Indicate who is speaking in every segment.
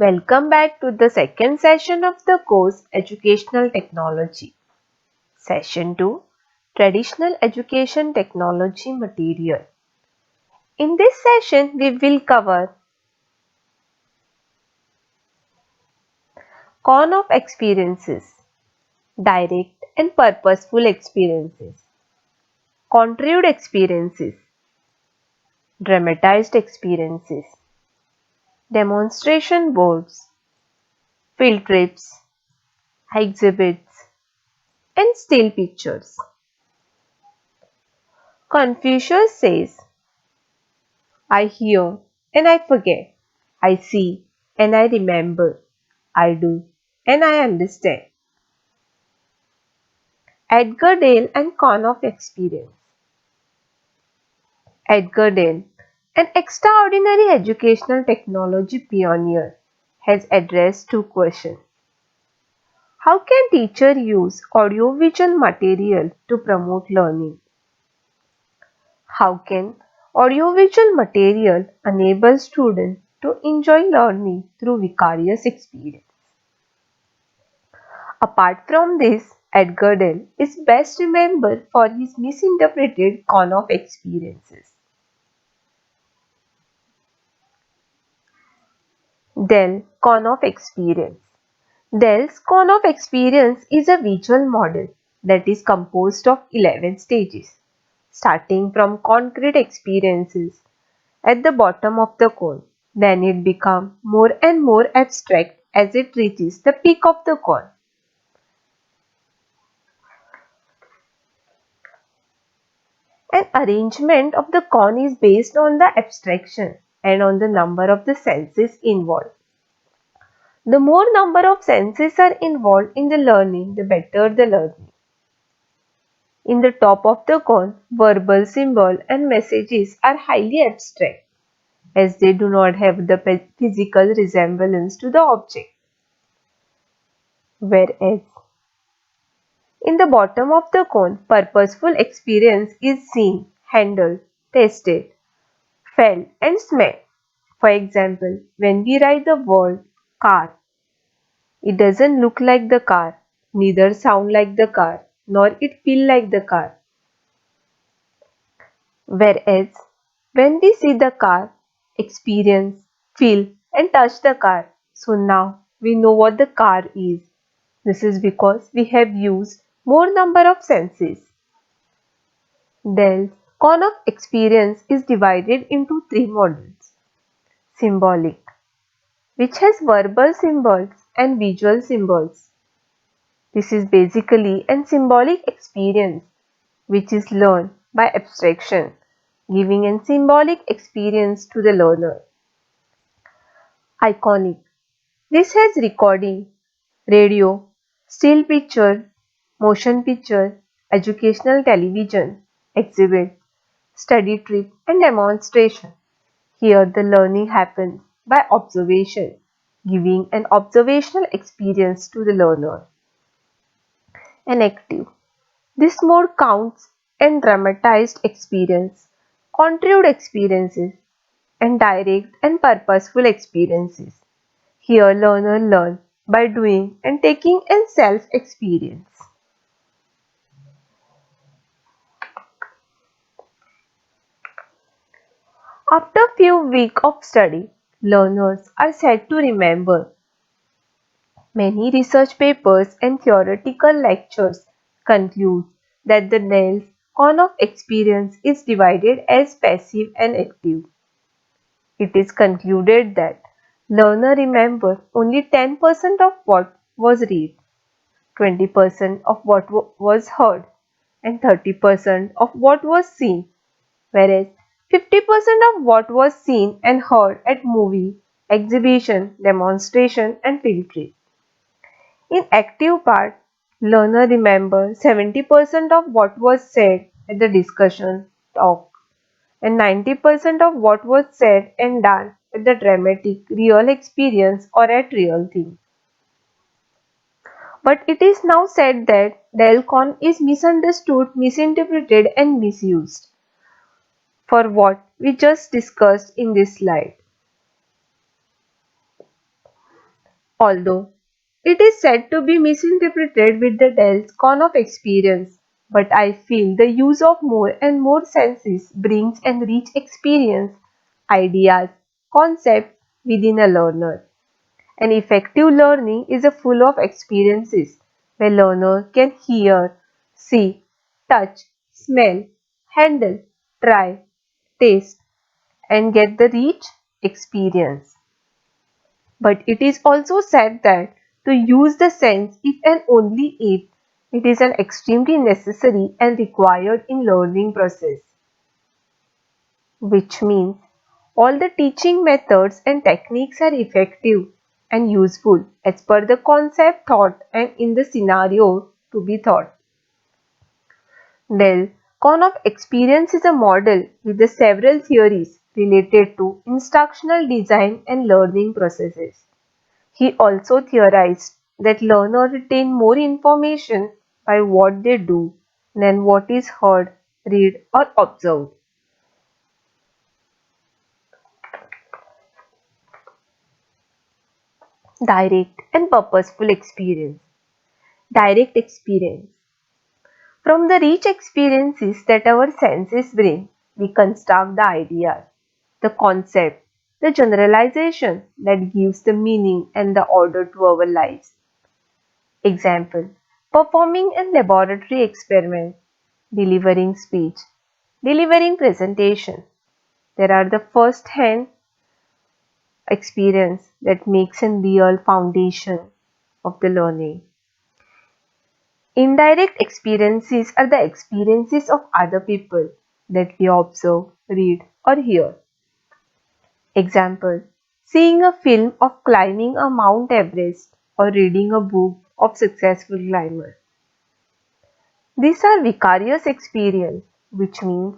Speaker 1: Welcome back to the second session of the course Educational Technology. Session 2 Traditional Education Technology Material. In this session, we will cover con of experiences, direct and purposeful experiences, contrived experiences, dramatized experiences, demonstration boards, field trips, exhibits, and still pictures. Confucius says, I hear and I forget. I see and I remember. I do and I understand. Edgar Dale and Con of Experience. Edgar Dale, an extraordinary educational technology pioneer, has addressed two questions. How can teacher use audiovisual material to promote learning? How can audiovisual material enable students to enjoy learning through vicarious experience? Apart from this, Edgar Dale is best remembered for his misinterpreted con of experiences. Dale con of experience. Dale's con of experience is a visual model that is composed of 11 stages, starting from concrete experiences at the bottom of the cone. Then it becomes more and more abstract as it reaches the peak of the cone. An arrangement of the cone is based on the abstraction and on the number of the senses involved. The more number of senses are involved in the learning, the better the learning. In the top of the cone, verbal symbol and messages are highly abstract as they do not have the physical resemblance to the object. Whereas in the bottom of the cone, purposeful experience is seen, handled, tasted, felt and smelled. For example, when we write the word car, it doesn't look like the car, neither sound like the car, nor it feel like the car. Whereas when we see the car, experience, feel and touch the car. So now we know what the car is. This is because we have used more number of senses. Dell's con of experience is divided into three models. Symbolic, which has verbal symbols and visual symbols. This is basically an symbolic experience which is learned by abstraction, giving a symbolic experience to the learner. Iconic. This has recording, radio, still picture, motion picture, educational television, exhibit, study trip and demonstration. Here the learning happens by observation, giving an observational experience to the learner. An active. This mode counts and dramatized experience, contrived experiences, and direct and purposeful experiences. Here learner learn by doing and taking in self-experience. After few weeks of study, learners are said to remember. Many research papers and theoretical lectures conclude that the Dell's con of experience is divided as passive and active. It is concluded that learner remember only 10% of what was read, 20% of what was heard, and 30% of what was seen, whereas 50% of what was seen and heard at movie, exhibition, demonstration, and field trip. In active part, learner remember 70% of what was said at the discussion, talk, and 90% of what was said and done at the dramatic, real experience or at real thing. But it is now said that Delcon is misunderstood, misinterpreted and misused for what we just discussed in this slide. Although it is said to be misinterpreted with the Dell's con of experience, but I feel the use of more and more senses brings enriched experience, ideas, concepts within a learner. An effective learning is a full of experiences where learner can hear, see, touch, smell, handle, try, taste and get the rich experience. But it is also said that to use the sense if and only if it is an extremely necessary and required in learning process, which means all the teaching methods and techniques are effective and useful as per the concept thought and in the scenario to be thought. Dell Con of Experience is a model with the several theories related to instructional design and learning processes. He also theorized that learners retain more information by what they do than what is heard, read or observed. Direct and purposeful experience. Direct experience. From the rich experiences that our senses bring, we construct the ideas, the concept, the generalization that gives the meaning and the order to our lives. Example, performing a laboratory experiment, delivering speech, delivering presentation. There are the first-hand experience that makes a real foundation of the learning. Indirect experiences are the experiences of other people that we observe, read or hear. Example, seeing a film of climbing a Mount Everest or reading a book of successful climbers. These are vicarious experience, which means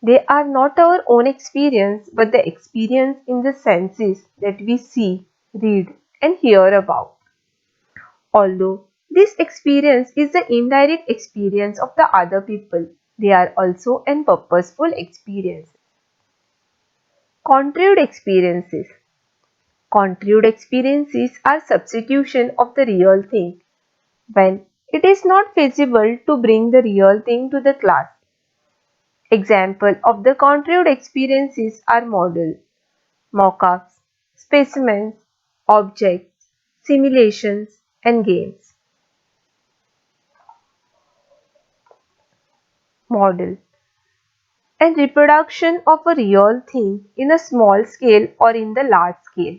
Speaker 1: they are not our own experience but the experience in the senses that we see, read and hear about. Although this experience is the indirect experience of the other people, they are also an purposeful experience. Contrived experiences. Contrived experiences are substitution of the real thing when it is not feasible to bring the real thing to the class. Examples of the contrived experiences are model, mock-ups, specimens, objects, simulations, and games. Model, and reproduction of a real thing in a small scale or in the large scale.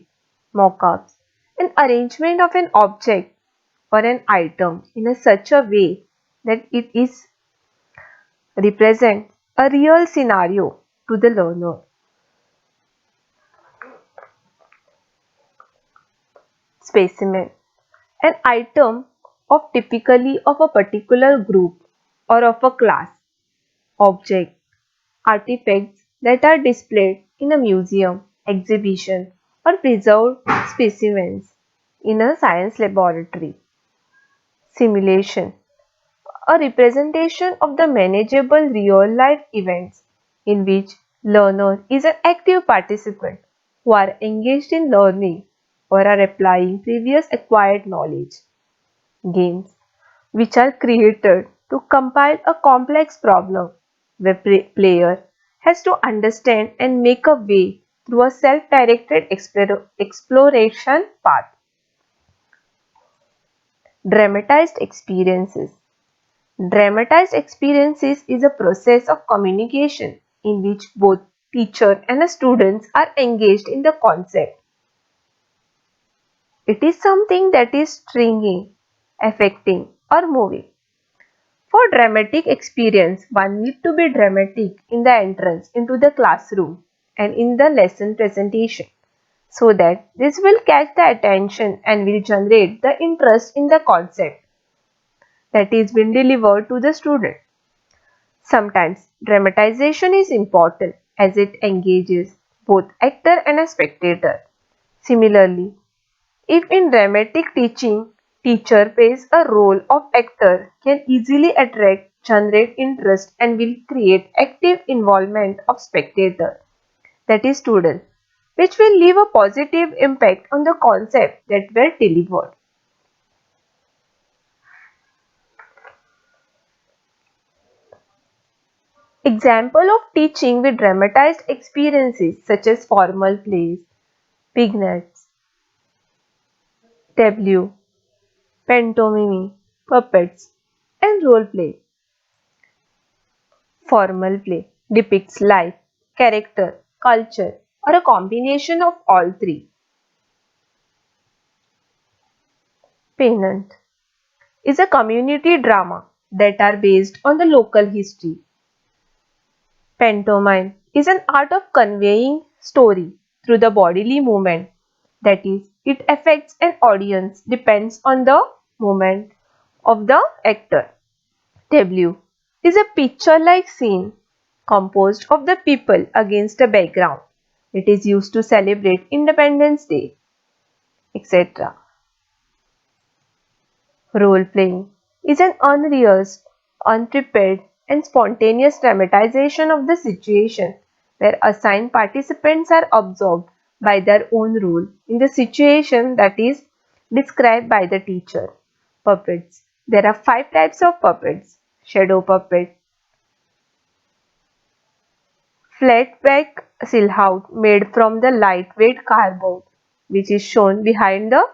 Speaker 1: Mock-ups, an arrangement of an object or an item in such a way that it is represents a real scenario to the learner. Specimen, an item of typically of a particular group or of a class. Object, artifacts that are displayed in a museum, exhibition or preserved specimens in a science laboratory. Simulation, a representation of the manageable real-life events in which learner is an active participant who are engaged in learning or are applying previous acquired knowledge. Games, which are created to compile a complex problem where player has to understand and make a way through a self-directed exploration path. Dramatized experiences. Dramatized experiences is a process of communication in which both teacher and the students are engaged in the concept. It is something that is stringing, affecting or moving. For dramatic experience, one need to be dramatic in the entrance into the classroom and in the lesson presentation so that this will catch the attention and will generate the interest in the concept that is being delivered to the student. Sometimes dramatization is important as it engages both actor and a spectator. Similarly, if in dramatic teaching, teacher plays a role of actor can easily attract, generate interest and will create active involvement of spectator, that is student. which will leave a positive impact on the concept that were delivered. Example of teaching with dramatized experiences such as formal plays, vignettes, tableau, pantomime, puppets, and role play. Formal play depicts life, character, culture, or a combination of all three. Pennant is a community drama that are based on the local history. Pantomime is an art of conveying story through the bodily movement. That is, it affects an audience depends on the movement of the actor. Tableau is a picture-like scene composed of the people against a background. It is used to celebrate Independence Day, etc. Role-playing is an unrehearsed, unprepared, and spontaneous dramatization of the situation where assigned participants are absorbed by their own role in the situation that is described by the teacher. Puppets. There are 5 types of puppets. Shadow puppet, flat back silhouette made from the lightweight cardboard which is shown behind the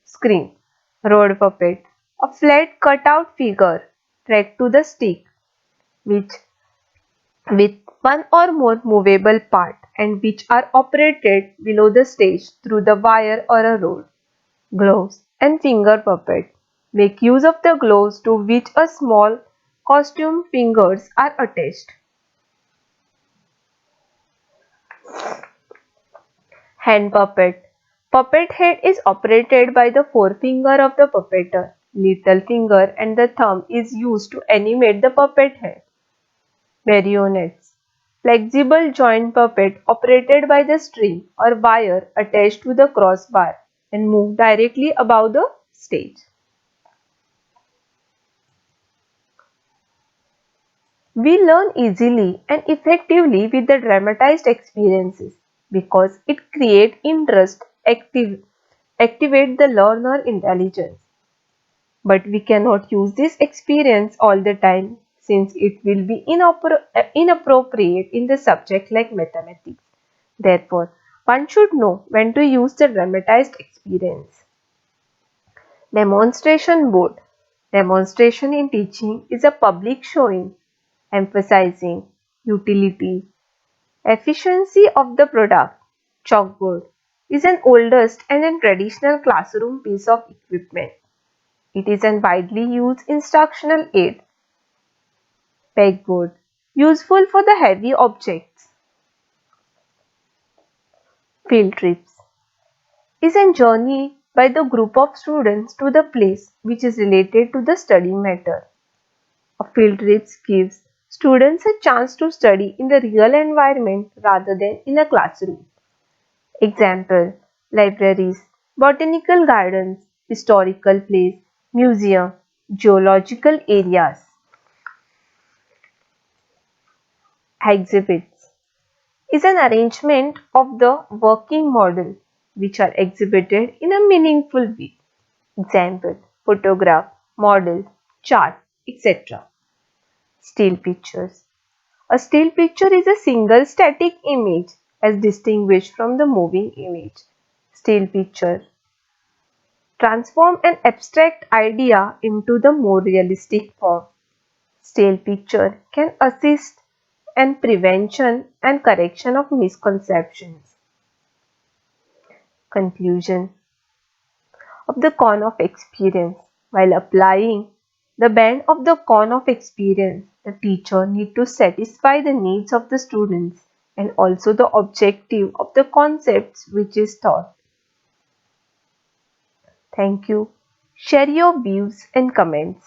Speaker 1: screen. Road puppet, a flat cutout figure tracked to the stick which with one or more movable part and which are operated below the stage through the wire or a rod. Gloves and finger puppet make use of the gloves to which a small costume fingers are attached. Hand puppet. Puppet head is operated by the forefinger of the puppeteer. Little finger and the thumb is used to animate the puppet head. Marionettes. Flexible joint puppet operated by the string or wire attached to the crossbar and moved directly above the stage. We learn easily and effectively with the dramatized experiences because it creates interest, activate the learner intelligence. But we cannot use this experience all the time since it will be inappropriate in the subject like mathematics. Therefore, one should know when to use the dramatized experience. Demonstration board. Demonstration in teaching is a public showing emphasizing utility, efficiency of the product. Chalkboard is an oldest and a traditional classroom piece of equipment. It is a widely used instructional aid. Pegboard, useful for the heavy objects. Field trips is a journey by the group of students to the place which is related to the study matter. A field trip gives students a chance to study in the real environment rather than in a classroom. Example: libraries, botanical gardens, historical places, museum, geological areas. Exhibits is an arrangement of the working model which are exhibited in a meaningful way. Example: photograph, model, chart, etc. Still pictures. A still picture is a single static image as distinguished from the moving image. Still picture transform an abstract idea into the more realistic form. Still picture can assist in prevention and correction of misconceptions. Conclusion of the cone of experience. While applying the band of the cone of experience, the teacher needs to satisfy the needs of the students and also the objective of the concepts which is taught. Thank you. Share your views and comments.